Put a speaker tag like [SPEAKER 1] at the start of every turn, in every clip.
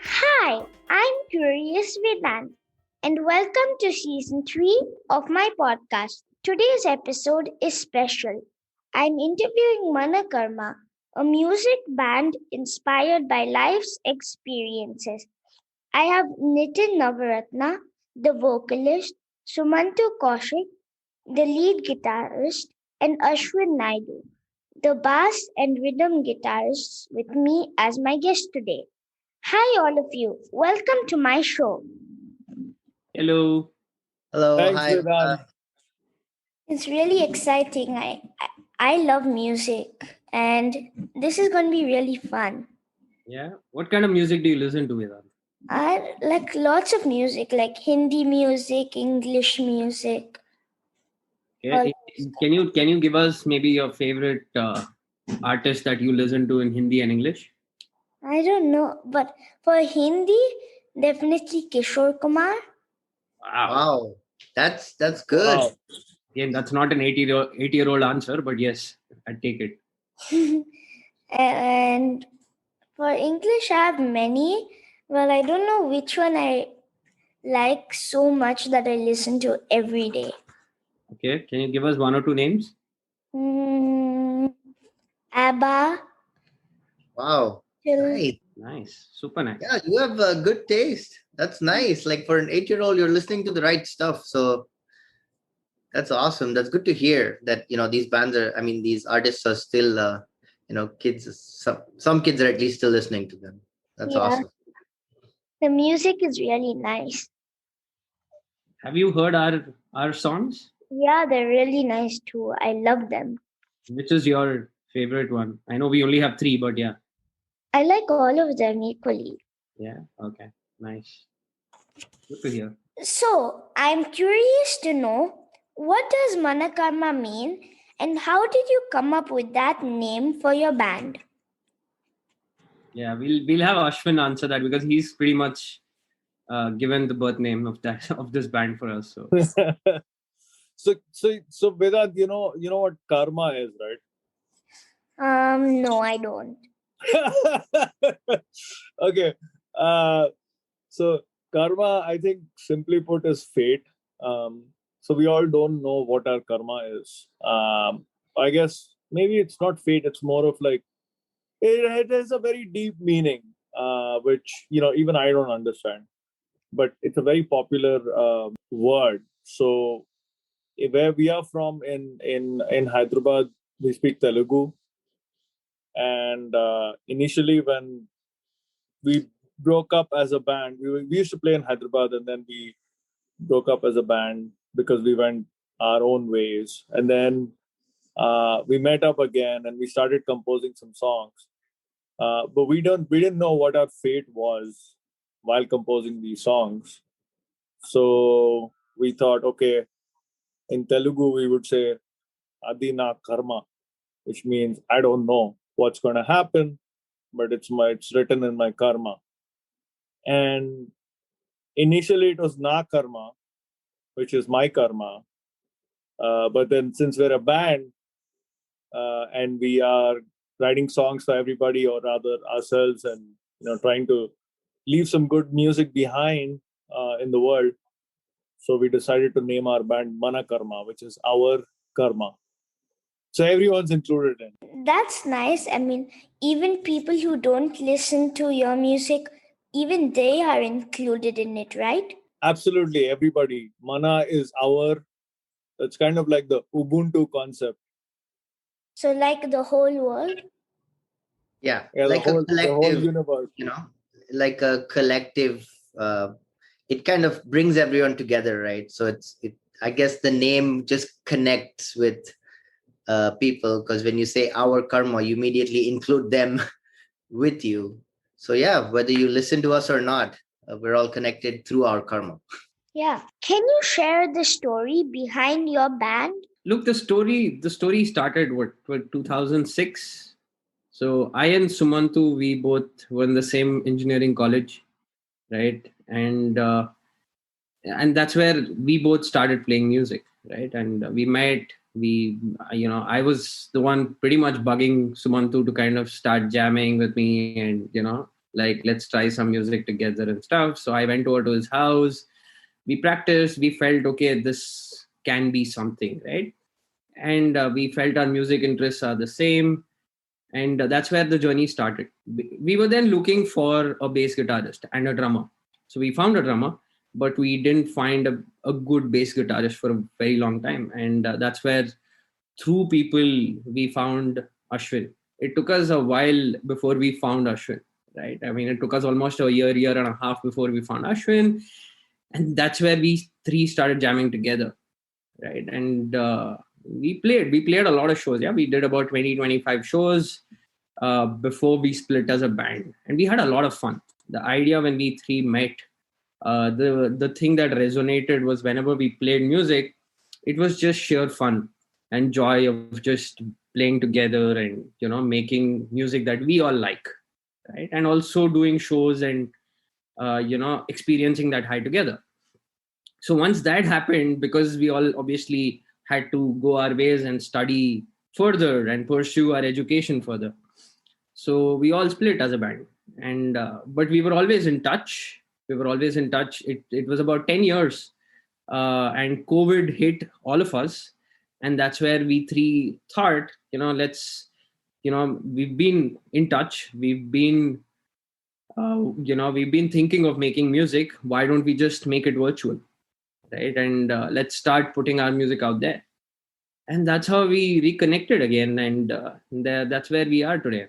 [SPEAKER 1] Hi, I'm Curious Vedanth, and welcome to season 3 of my podcast. Today's episode is special. I'm interviewing Manakarma, a music band inspired by life's experiences. I have Nitin Navaratna, the vocalist, Sumantu Kaushik, the lead guitarist, and Ashwin Naidu, the bass and rhythm guitarists, with me as my guest today. Hi, all of you. Welcome to my show.
[SPEAKER 2] Hello.
[SPEAKER 3] Hello,
[SPEAKER 4] Thanks,
[SPEAKER 3] hi.
[SPEAKER 4] Vedant.
[SPEAKER 1] It's really exciting. I love music, and this is going to be really fun.
[SPEAKER 2] Yeah. What kind of music do you listen to, Vedant?
[SPEAKER 1] I like lots of music, like Hindi music, English music.
[SPEAKER 2] Okay. Can you give us maybe your favorite artist that you listen to in Hindi and English?
[SPEAKER 1] I don't know, but for Hindi, definitely Kishore Kumar.
[SPEAKER 2] Wow.
[SPEAKER 3] Wow, that's good.
[SPEAKER 4] Wow.
[SPEAKER 2] Again, that's not an 80-year-old answer, but yes, I take it.
[SPEAKER 1] And for English, I have many. Well, I don't know which one I like so much that I listen to every day.
[SPEAKER 2] Okay. Can you give us one or two names?
[SPEAKER 1] ABBA.
[SPEAKER 3] Wow,
[SPEAKER 1] Till
[SPEAKER 3] nice.
[SPEAKER 2] Nice. Super nice.
[SPEAKER 3] Yeah, you have a good taste. That's nice. Like for an 8-year-old, you're listening to the right stuff. So that's awesome. That's good to hear that, these bands are, these artists are still, kids, some kids are at least still listening to them. That's
[SPEAKER 1] Yeah.
[SPEAKER 3] awesome.
[SPEAKER 1] The music is really nice.
[SPEAKER 2] Have you heard our songs?
[SPEAKER 1] Yeah, they're really nice too. I love them.
[SPEAKER 2] Which is your favorite one? I know we only have 3, but yeah.
[SPEAKER 1] I like all of them equally.
[SPEAKER 2] Yeah. Okay. Nice. Good to hear.
[SPEAKER 1] So, I'm curious to know, what does Manakarma mean and how did you come up with that name for your band?
[SPEAKER 2] Yeah, we'll have Ashwin answer that because he's pretty much given the birth name of this band for us. So
[SPEAKER 4] so Vedant, you know what karma is, right?
[SPEAKER 1] No, I don't.
[SPEAKER 4] Okay. So karma, I think simply put, is fate. So we all don't know what our karma is. I guess maybe it's not fate, it's more of like it has a very deep meaning, which even I don't understand. But it's a very popular word. So where we are from in Hyderabad, we speak Telugu, and initially when we broke up as a band, we used to play in Hyderabad, and then we broke up as a band because we went our own ways, and then we met up again and we started composing some songs, but we didn't know what our fate was while composing these songs. So we thought, okay, in Telugu we would say Adina Karma, which means I don't know what's going to happen, but it's written in my karma. And initially it was Na Karma, which is my karma. But then since we're a band and we are writing songs for everybody, or rather ourselves, and trying to leave some good music behind in the world, so we decided to name our band Manakarma, which is our karma. So everyone's included in.
[SPEAKER 1] That's nice. I mean, even people who don't listen to your music, even they are included in it, right?
[SPEAKER 4] Absolutely, everybody. Mana is our. It's kind of like the Ubuntu concept.
[SPEAKER 1] So, like the whole world?
[SPEAKER 3] Yeah,
[SPEAKER 4] Yeah,
[SPEAKER 3] like
[SPEAKER 4] the whole
[SPEAKER 3] collective,
[SPEAKER 4] universe.
[SPEAKER 3] Like a collective, it kind of brings everyone together, right? So I guess the name just connects with people, because when you say our karma, you immediately include them with you. So yeah, whether you listen to us or not, we're all connected through our karma.
[SPEAKER 1] Yeah. Can you share the story behind your band?
[SPEAKER 2] look, the story started what 2006. So I and Sumantu, we both were in the same engineering college, right? And that's where we both started playing music. right? And we met. I was the one pretty much bugging Sumantu to kind of start jamming with me, and like, let's try some music together and stuff. So I went over to his house. We practiced. We felt, okay, this can be something, right? And we felt our music interests are the same, and that's where the journey started. We were then looking for a bass guitarist and a drummer. So we found a drummer, but we didn't find a good bass guitarist for a very long time. And that's where, through people, we found Ashwin. It took us a while before we found Ashwin, right? I mean, it took us almost a year and a half before we found Ashwin. And that's where we three started jamming together, right? And we played a lot of shows. Yeah, we did about 20-25 shows before we split as a band, and we had a lot of fun. The idea when we three met, the thing that resonated was, whenever we played music, it was just sheer fun and joy of just playing together and making music that we all like, right? And also doing shows and experiencing that high together. So once that happened, because we all obviously had to go our ways and study further and pursue our education further, so we all split as a band. And but we were always in touch. It was about 10 years, and COVID hit all of us. And that's where we three thought, let's, we've been in touch. We've been thinking of making music. Why don't we just make it virtual, right? And let's start putting our music out there. And that's how we reconnected again. And that's where we are today,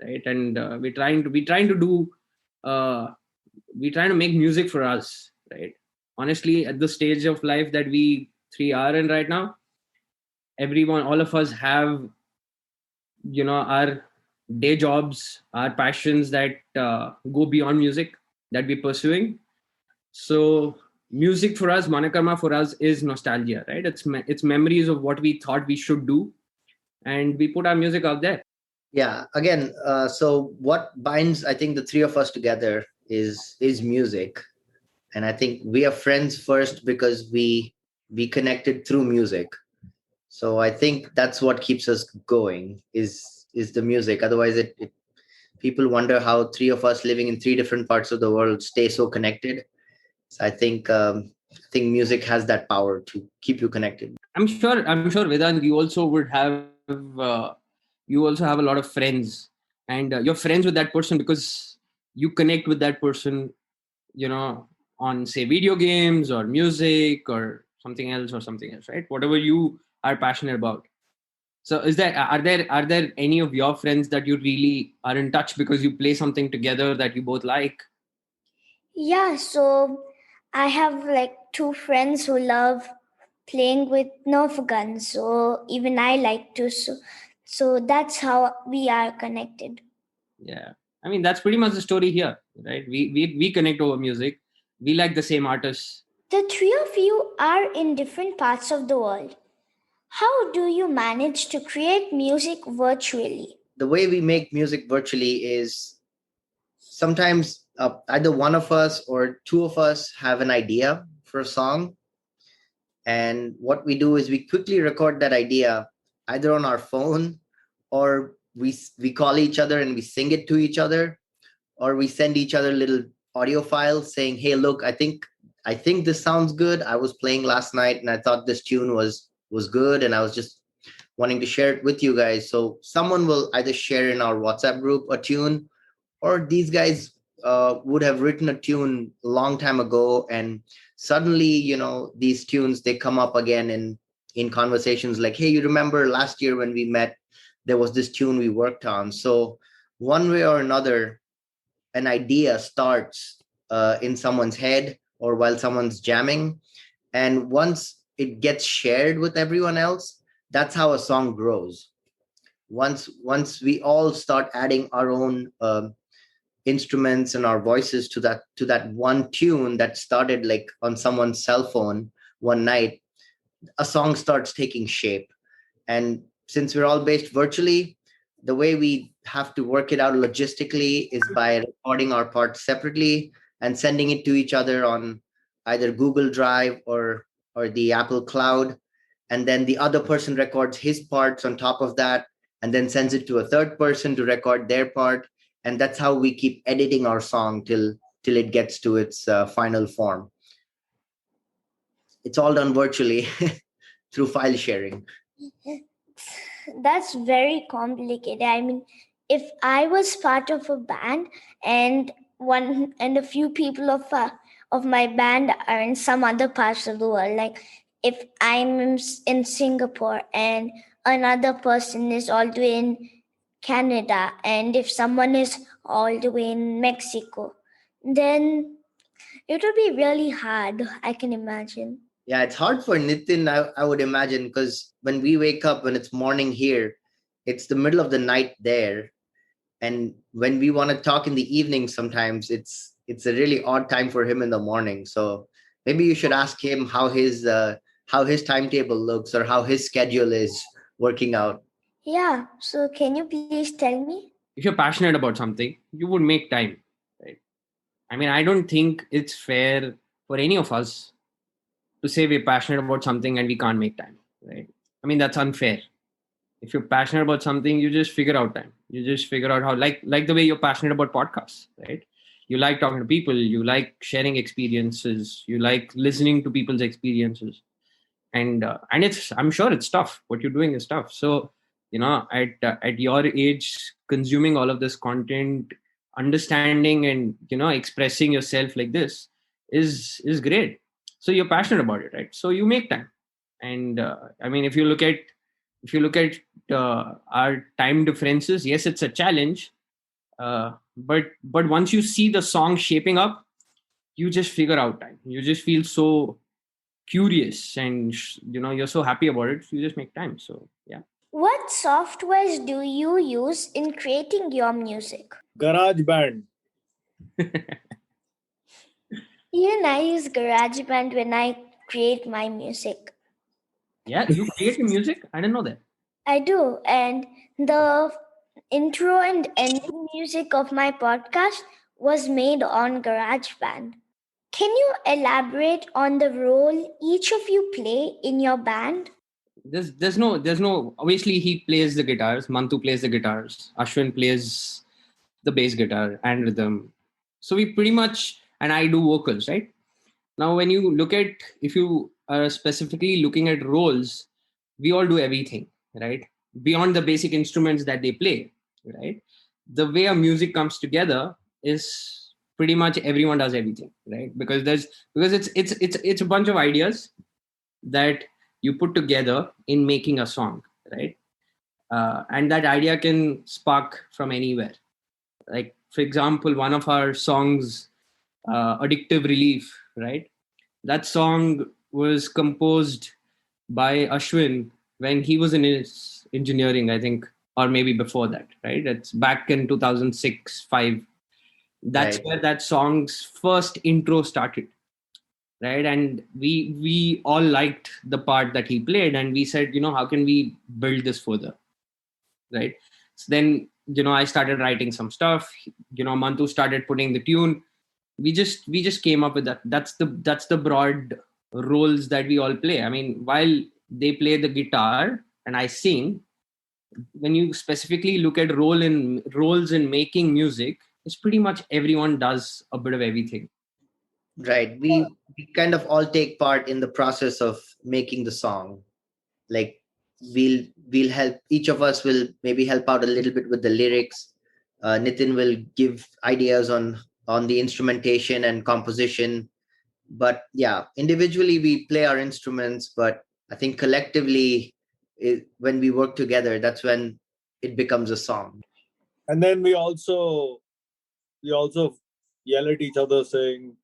[SPEAKER 2] right? And uh, we're trying to make music for us, right? Honestly, at the stage of life that we three are in right now, all of us have our day jobs, our passions that go beyond music that we're pursuing. So music for us, Manakarma for us, is nostalgia, right? It's memories of what we thought we should do, and we put our music out there.
[SPEAKER 3] Yeah, again, so what binds, I think, the three of us together is music. And I think we are friends first because we connected through music. So I think that's what keeps us going, is the music. Otherwise, it people wonder how three of us living in three different parts of the world stay so connected. So I think music has that power to keep you connected.
[SPEAKER 2] I'm sure, Vedant, you also have a lot of friends, and you're friends with that person because you connect with that person, on, say, video games or music or something else, right? Whatever you are passionate about. So are there any of your friends that you really are in touch because you play something together that you both like?
[SPEAKER 1] Yeah, so I have like two friends who love playing with Nerf guns, so even I like to. So that's how we are connected.
[SPEAKER 2] Yeah, I mean, that's pretty much the story here, right? We connect over music. We like the same artists.
[SPEAKER 1] The three of you are in different parts of the world. How do you manage to create music virtually?
[SPEAKER 3] The way we make music virtually is sometimes either one of us or two of us have an idea for a song. And what we do is we quickly record that idea either on our phone, or we call each other and we sing it to each other, or we send each other little audio files saying, hey, look, I think this sounds good. I was playing last night and I thought this tune was good, and I was just wanting to share it with you guys. So someone will either share in our WhatsApp group a tune, or these guys would have written a tune a long time ago, and suddenly, these tunes, they come up again in conversations like, hey, you remember last year when we met, there was this tune we worked on. So one way or another, an idea starts in someone's head or while someone's jamming, and once it gets shared with everyone else, that's how a song grows. Once we all start adding our own instruments and our voices to that one tune that started like on someone's cell phone one night, a song starts taking shape. And since we're all based virtually, the way we have to work it out logistically is by recording our parts separately and sending it to each other on either Google Drive or the Apple Cloud. and then the other person records his parts on top of that, and then sends it to a third person to record their part. And that's how we keep editing our song till it gets to its final form. It's all done virtually through file sharing.
[SPEAKER 1] That's very complicated. I mean, if I was part of a band and a few people of my band are in some other parts of the world, like if I'm in Singapore and another person is all the way in Canada, and if someone is all the way in Mexico, then it would be really hard, I can imagine.
[SPEAKER 3] Yeah, it's hard for Nitin, I would imagine, because when we wake up, when it's morning here, it's the middle of the night there. And when we want to talk in the evening, sometimes it's a really odd time for him in the morning. So maybe you should ask him how his timetable looks, or how his schedule is working out.
[SPEAKER 1] Yeah, so can you please tell me?
[SPEAKER 2] If you're passionate about something, you would make time, right? I mean, I don't think it's fair for any of us to say we're passionate about something and we can't make time, right? I mean, that's unfair. If you're passionate about something, you just figure out time. You just figure out how, like the way you're passionate about podcasts, right? You like talking to people, you like sharing experiences, you like listening to people's experiences, and it's, I'm sure it's tough. What you're doing is tough. So at your age, consuming all of this content, understanding and expressing yourself like this is great. So you're passionate about it, right? So you make time. And I mean, if you look at our time differences, yes, it's a challenge. But once you see the song shaping up, you just figure out time. You just feel so curious, and you're so happy about it. You just make time. So yeah.
[SPEAKER 1] What softwares do you use in creating your music?
[SPEAKER 4] GarageBand.
[SPEAKER 1] Even I use GarageBand when I create my music.
[SPEAKER 2] Yeah, you create your music? I didn't know that.
[SPEAKER 1] I do, and the intro and ending music of my podcast was made on GarageBand. Can you elaborate on the role each of you play in your band?
[SPEAKER 2] There's no obviously he plays the guitars, Mantu plays the guitars, Ashwin plays the bass guitar and rhythm. So we pretty much, and I do vocals, right? Now when you look at, if you are specifically looking at roles, we all do everything, right? Beyond the basic instruments that they play, right? The way a music comes together is pretty much everyone does everything, right? Because it's a bunch of ideas that you put together in making a song, right? And that idea can spark from anywhere. Like, for example, one of our songs, Addictive Relief, right? That song was composed by Ashwin when he was in his engineering, I think, or maybe before that, right? It's back in 2006, 5. That's
[SPEAKER 3] Right.
[SPEAKER 2] where that song's first intro started, right? And we all liked the part that he played, and we said, how can we build this further, right? So then, I started writing some stuff. Mantu started putting the tune. We just came up with that. That's the broad roles that we all play. I mean, while they play the guitar and I sing, when you specifically look at roles in making music, it's pretty much everyone does a bit of everything.
[SPEAKER 3] Right. We kind of all take part in the process of making the song. Like, we'll help, each of us will maybe help out a little bit with the lyrics. Nitin will give ideas on the instrumentation and composition. But yeah, individually we play our instruments, but I think collectively, when we work together, that's when it becomes a song.
[SPEAKER 4] And then we also yell at each other saying,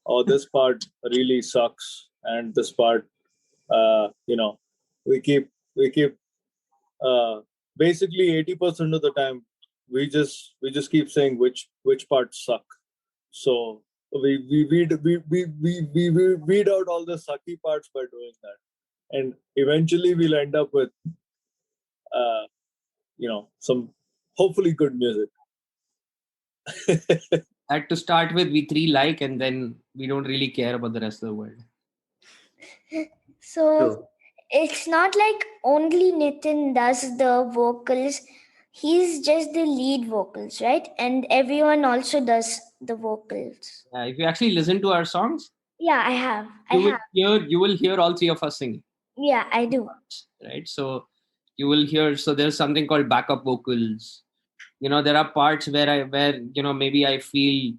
[SPEAKER 4] "Oh, this part really sucks," and this part, we keep basically 80% of the time we just keep saying which parts suck. So we weed out all the sucky parts by doing that, and eventually we'll end up with some hopefully good music.
[SPEAKER 2] That to start with, we three like, and then we don't really care about the rest of the world.
[SPEAKER 1] So,
[SPEAKER 3] True.
[SPEAKER 1] It's not like only Nitin does the vocals. He's just the lead vocals, right? And everyone also does the vocals.
[SPEAKER 2] If you actually listen to our songs,
[SPEAKER 1] Yeah, I have.
[SPEAKER 2] you will hear all three of us singing,
[SPEAKER 1] Yeah, I do.
[SPEAKER 2] right? So you will hear. So there's something called backup vocals. There are parts where maybe I feel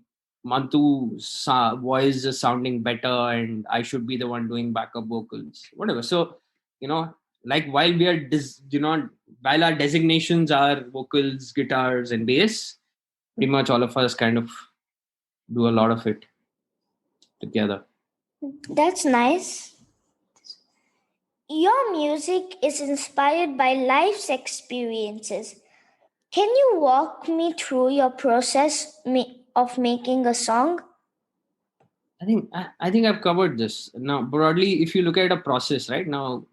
[SPEAKER 2] Mantu's voice is sounding better, and I should be the one doing backup vocals, whatever. So you know, like while we are while our designations are vocals, guitars, and bass, pretty much all of us kind of do a lot of it together.
[SPEAKER 1] That's nice. Your music is inspired by life's experiences. Can you walk me through your process of making a song?
[SPEAKER 2] I think I've covered this now broadly. If you look at a process, right now,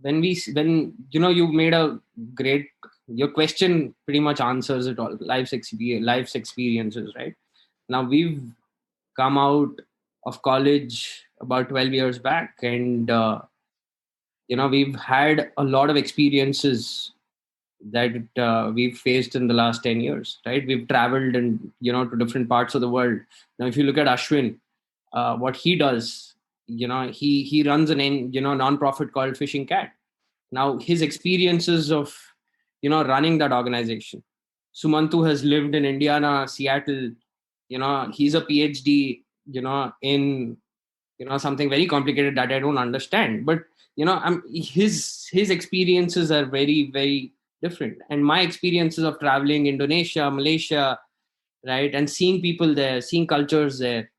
[SPEAKER 2] when you made a great, your question pretty much answers it all. Life's experiences, right? Now we've come out of college about 12 years back, and we've had a lot of experiences that we've faced in the last 10 years, right? We've traveled and to different parts of the world. Now if you look at Ashwin, what he does, he runs non-profit called Fishing Cat. Now his experiences of running that organization. Sumantu has lived in Indiana, Seattle. He's a PhD in something very complicated that I don't understand, but his experiences are very, very different, and my experiences of traveling Indonesia, Malaysia, right, and seeing people there, seeing cultures there,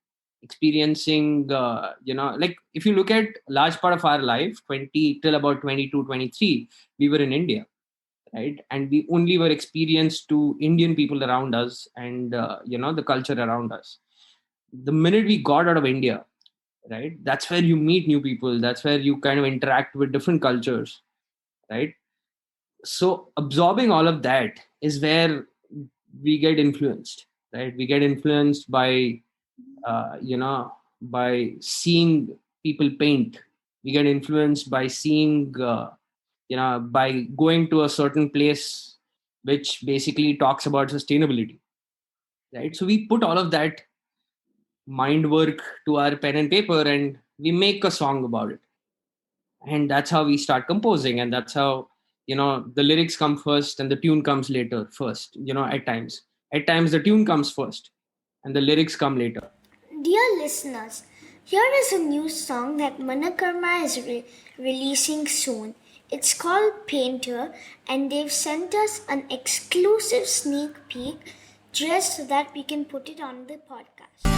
[SPEAKER 2] experiencing like if you look at large part of our life, 20 till about 22, 23, we were in India, right, and we only were experienced to Indian people around us, and the culture around us. The minute we got out of India, right, that's where you meet new people, that's where you kind of interact with different cultures, right? So absorbing all of that is where we get influenced, right? We get influenced by by seeing people paint. We get influenced by seeing by going to a certain place which basically talks about sustainability, right? So we put all of that mind work to our pen and paper, and we make a song about it, and that's how we start composing, and that's how the lyrics come first and the tune comes later. First, at times the tune comes first and the lyrics come later.
[SPEAKER 1] Dear listeners, here is a new song that Manakarma is releasing soon. It's called Painter, and they've sent us an exclusive sneak peek just so that we can put it on the podcast.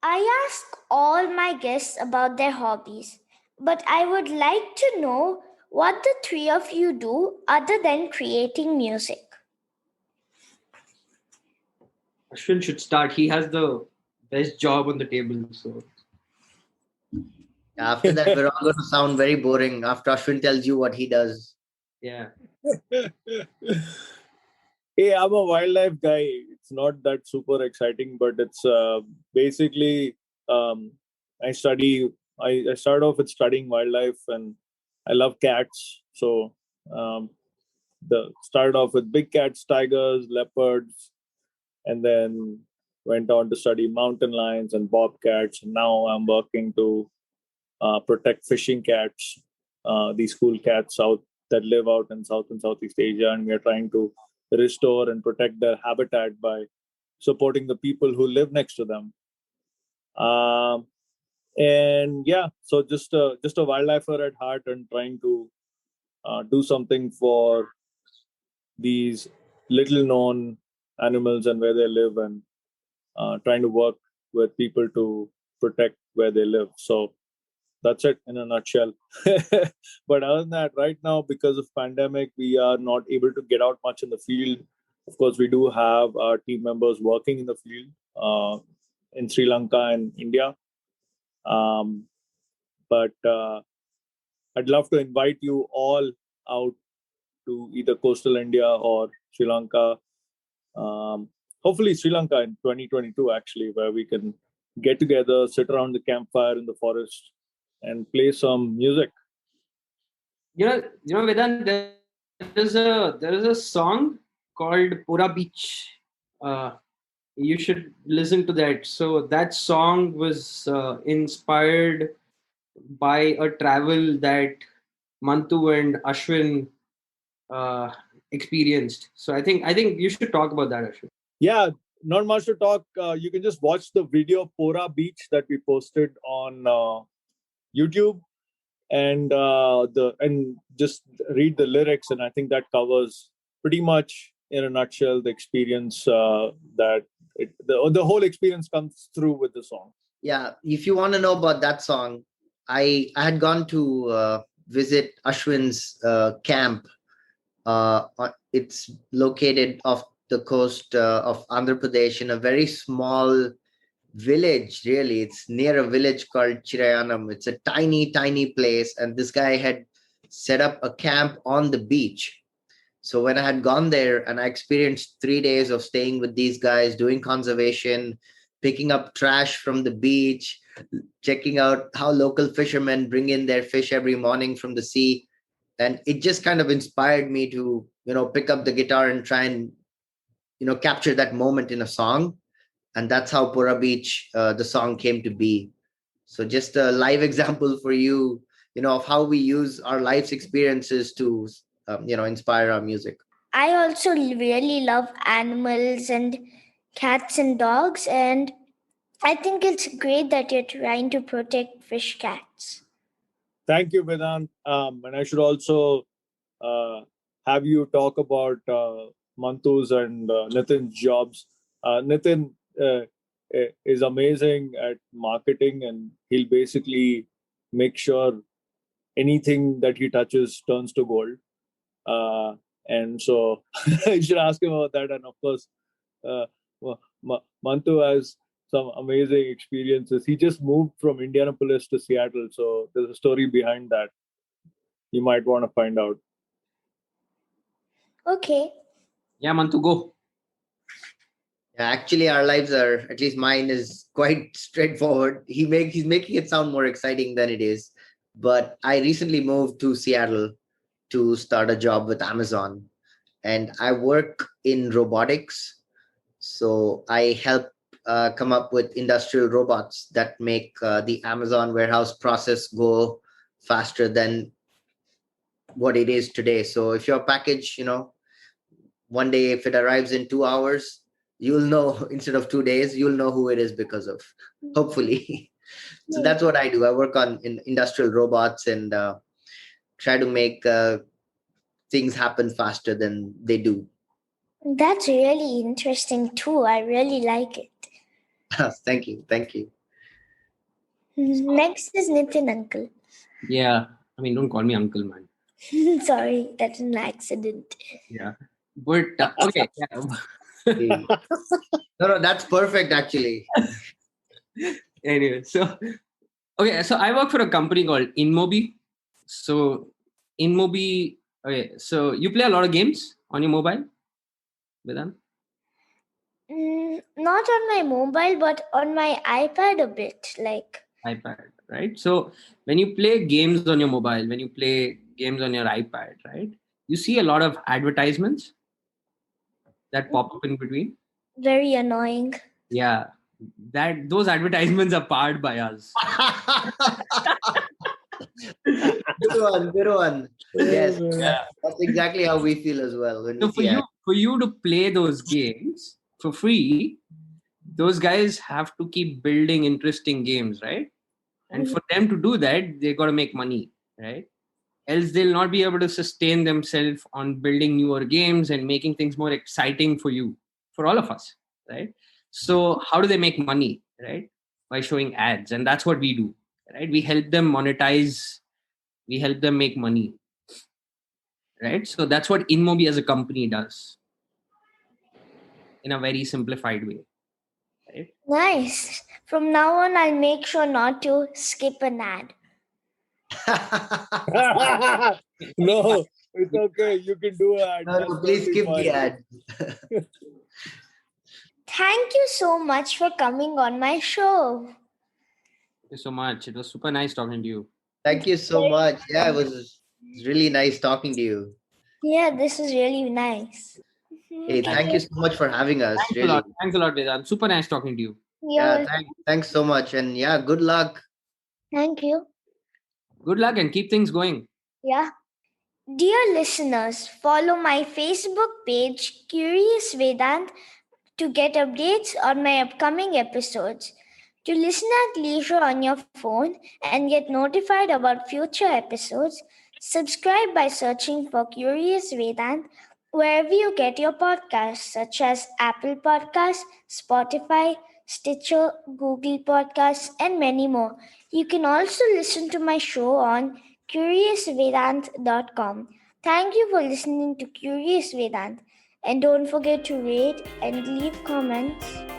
[SPEAKER 1] I ask all my guests about their hobbies, but I would like to know what the three of you do other than creating music.
[SPEAKER 2] Ashwin should start. He has the best job on the table. So
[SPEAKER 3] After that, we're all going to sound very boring after Ashwin tells you what he does.
[SPEAKER 2] yeah.
[SPEAKER 4] Hey, I'm a wildlife guy. It's not that super exciting, but it's basically I study I started off with studying wildlife, and I love cats. So um, the started off with big cats, tigers, leopards, and then went on to study mountain lions and bobcats. And now I'm working to protect fishing cats, these cool cats out that live out in South and Southeast Asia, and we are trying to restore and protect their habitat by supporting the people who live next to them. Um, and yeah, so just a wildlifer at heart, and trying to do something for these little known animals and where they live, and trying to work with people to protect where they live. So that's it in a nutshell. But other than that, right now, because of pandemic, we are not able to get out much in the field. Of course, we do have our team members working in the field in Sri Lanka and India. Um, but I'd love to invite you all out to either coastal India or Sri Lanka. Hopefully, Sri Lanka in 2022, actually, where we can get together, sit around the campfire in the forest, and play some music.
[SPEAKER 2] Vedant, there is a song called Pura Beach. You should listen to that. So that song was inspired by a travel that Mantu and Ashwin experienced. So I think you should talk about that, Ashwin.
[SPEAKER 4] Yeah, not much to talk. You can just watch the video Pora Beach that we posted on YouTube, and just read the lyrics, and I think that covers pretty much in a nutshell the experience the whole experience comes through with the song.
[SPEAKER 3] Yeah, if you want to know about that song, I had gone to visit Ashwin's camp. It's located off the coast of Andhra Pradesh in a very small village. Really, it's near a village called Chirayanam. It's a tiny place, and this guy had set up a camp on the beach. So when I had gone there and I experienced 3 days of staying with these guys, doing conservation, picking up trash from the beach, checking out how local fishermen bring in their fish every morning from the sea. And it just kind of inspired me to, pick up the guitar and try and, capture that moment in a song. And that's how Pura Beach, the song came to be. So just a live example for you, of how we use our life's experiences to, inspire our music.
[SPEAKER 1] I also really love animals and cats and dogs, and I think it's great that you're trying to protect fish cats.
[SPEAKER 4] Thank you, Vedant. And I should also have you talk about Mantu's and Nitin's jobs. Nitin is amazing at marketing, and he'll basically make sure anything that he touches turns to gold. And so you should ask him about that. And of course, Mantu has some amazing experiences. He just moved from Indianapolis to Seattle, so there's a story behind that. You might want to find out.
[SPEAKER 1] Okay.
[SPEAKER 2] Yeah, Mantu, go.
[SPEAKER 3] Yeah, actually, our lives are, at least mine, is quite straightforward. He's making it sound more exciting than it is. But I recently moved to Seattle to start a job with Amazon, and I work in robotics. So I help come up with industrial robots that make the Amazon warehouse process go faster than what it is today. So if your package, one day if it arrives in 2 hours, you'll know instead of 2 days, you'll know who it is because of, hopefully. So that's what I do. I work on industrial robots and try to make things happen faster than they do.
[SPEAKER 1] That's really interesting too. I really like it.
[SPEAKER 3] Thank you.
[SPEAKER 1] Next is Nitin Uncle.
[SPEAKER 2] Yeah, I mean, don't call me uncle, man.
[SPEAKER 1] Sorry, that's an accident.
[SPEAKER 2] Yeah, but okay. Yeah.
[SPEAKER 3] No, that's perfect actually.
[SPEAKER 2] Anyway, so I work for a company called InMobi. So InMobi, okay, so you play a lot of games on your mobile, Vedant?
[SPEAKER 1] Not on my mobile, but on my iPad a bit. Like
[SPEAKER 2] iPad. right? So when you play games on your mobile, when you play games on your iPad, right, you see a lot of advertisements that pop up in between.
[SPEAKER 1] Very annoying.
[SPEAKER 2] Yeah, that those advertisements are powered by us.
[SPEAKER 3] Good one. Yes,
[SPEAKER 2] Yeah.
[SPEAKER 3] that's exactly how we feel as well when we
[SPEAKER 2] So
[SPEAKER 3] see ads.
[SPEAKER 2] for you to play those games for free, those guys have to keep building interesting games, right? And for them to do that, they got to make money, right? Else they'll not be able to sustain themselves on building newer games and making things more exciting for you, for all of us, right? So how do they make money, right? By showing ads. And that's what we do, right? We help them monetize, we help them make money, right? So that's what InMobi as a company does in a very simplified way, right?
[SPEAKER 1] Nice. From now on, I'll make sure not to skip an ad.
[SPEAKER 4] No, it's okay. You can do that.
[SPEAKER 3] No, please skip the ad.
[SPEAKER 1] Thank you so much for coming on my show.
[SPEAKER 2] Thank you so much. It was super nice talking to you.
[SPEAKER 3] Thank you so much. Yeah, it was really nice talking to you.
[SPEAKER 1] Yeah, this is really nice.
[SPEAKER 3] Hey, thank you so much for having us.
[SPEAKER 2] Thanks a
[SPEAKER 3] Really.
[SPEAKER 2] lot. Thanks a lot, Vedant. Super nice talking to you.
[SPEAKER 3] Yeah,
[SPEAKER 1] Yeah,
[SPEAKER 3] thanks so much. And yeah, good luck.
[SPEAKER 1] thank you.
[SPEAKER 2] Good luck and keep things going.
[SPEAKER 1] Yeah. Dear listeners, follow my Facebook page, Curious Vedanth, to get updates on my upcoming episodes. To listen at leisure on your phone and get notified about future episodes, subscribe by searching for Curious Vedanth wherever you get your podcasts, such as Apple Podcasts, Spotify, Stitcher, Google Podcasts, and many more. You can also listen to my show on curiousvedanth.com. Thank you for listening to Curious Vedanth. And don't forget to rate and leave comments.